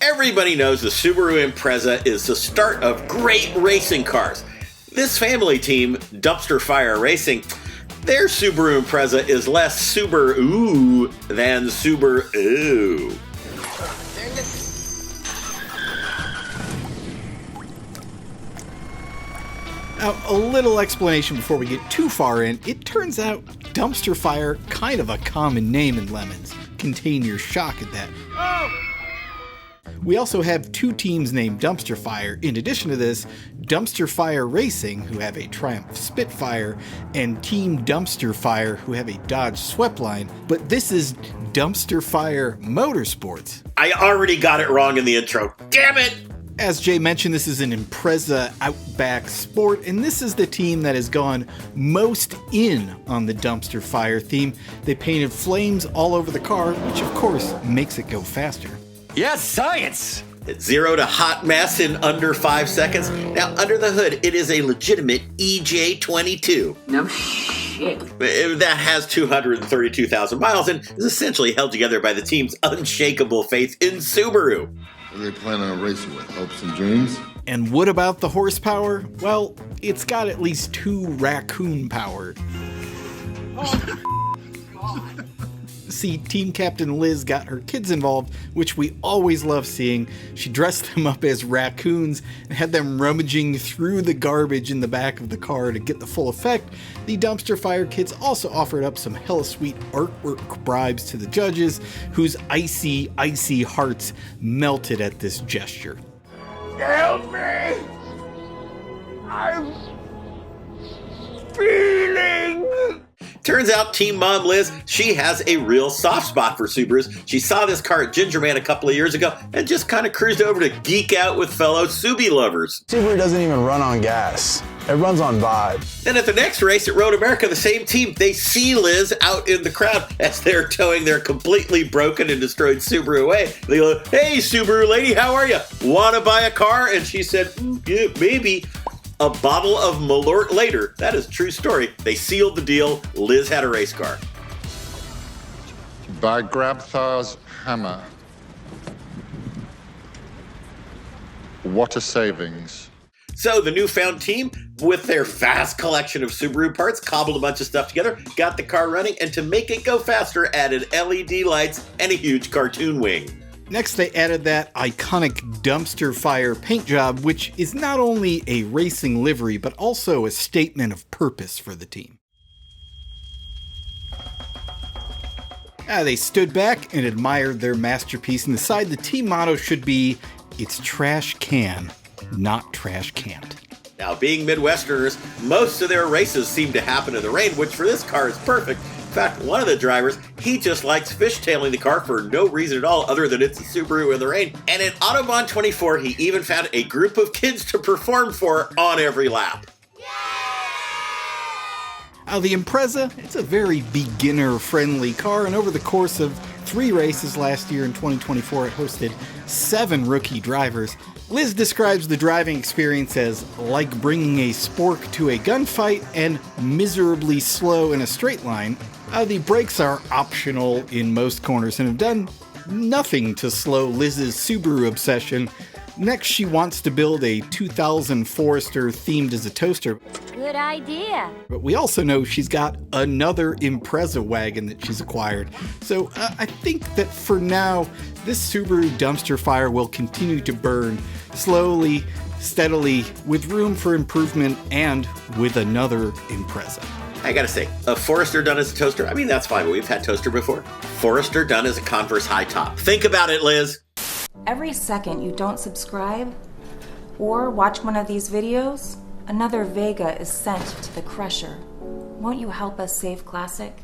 Everybody knows the Subaru Impreza is the start of great racing cars. This family team, Dumpster Fire Racing, their Subaru Impreza is less Subaru than Subaru. Now, a little explanation before we get too far in. It turns out Dumpster Fire, kind of a common name in Lemons. Contain your shock at that. Oh! We also have two teams named Dumpster Fire. In addition to this, Dumpster Fire Racing, who have a Triumph Spitfire, and Team Dumpster Fire, who have a Dodge Sweepline. But this is Dumpster Fire Motorsports. I already got it wrong in the intro. Damn it! As Jay mentioned, this is an Impreza Outback Sport, and this is the team that has gone most in on the Dumpster Fire theme. They painted flames all over the car, which of course makes it go faster. Yes, science! It's 0 to hot mess in under 5 seconds. Now, under the hood, it is a legitimate EJ22. No shit. That has 232,000 miles and is essentially held together by the team's unshakable faith in Subaru. What are they planning on racing with? Hopes and dreams? And what about the horsepower? Well, it's got at least 2 raccoon power. See, Team Captain Liz got her kids involved, which we always love seeing. She dressed them up as raccoons and had them rummaging through the garbage in the back of the car to get the full effect. The Dumpster Fire kids also offered up some hella sweet artwork bribes to the judges, whose icy, icy hearts melted at this gesture. Help me! I'm feeling... Turns out Team Mom Liz, she has a real soft spot for Subarus. She saw this car at Ginger Man a couple of years ago and just kind of cruised over to geek out with fellow Subi lovers. Subaru doesn't even run on gas. It runs on vibe. Then at the next race at Road America, the same team, they see Liz out in the crowd as they're towing their completely broken and destroyed Subaru away. They go, "Hey, Subaru lady, how are you? Want to buy a car?" And she said, "Yeah, maybe." A bottle of Malort later, that is a true story, they sealed the deal. Liz had a race car. By Grabthar's hammer. What a savings. So the newfound team, with their vast collection of Subaru parts, cobbled a bunch of stuff together, got the car running, and to make it go faster, added LED lights and a huge cartoon wing. Next, they added that iconic Dumpster Fire paint job, which is not only a racing livery, but also a statement of purpose for the team. They stood back and admired their masterpiece and decided the team motto should be, "It's trash can, not trash can't." Now, being Midwesterners, most of their races seem to happen in the rain, which for this car is perfect. In fact, one of the drivers, he just likes fishtailing the car for no reason at all other than it's a Subaru in the rain. And in Autobahn 24, he even found a group of kids to perform for on every lap. Now, the Impreza, it's a very beginner-friendly car, and over the course of 3 races last year in 2024, it hosted 7 rookie drivers. Liz describes the driving experience as like bringing a spork to a gunfight and miserably slow in a straight line. The brakes are optional in most corners and have done nothing to slow Liz's Subaru obsession. Next, she wants to build a 2000 Forester themed as a toaster. Good idea. But we also know she's got another Impreza wagon that she's acquired. So I think that for now, this Subaru Dumpster Fire will continue to burn slowly, steadily, with room for improvement and with another Impreza. I gotta say, a Forester done as a toaster, I mean, that's fine, but we've had toaster before. Forester done as a Converse high top. Think about it, Liz. Every second you don't subscribe or watch one of these videos, another Vega is sent to the crusher. Won't you help us save Classic?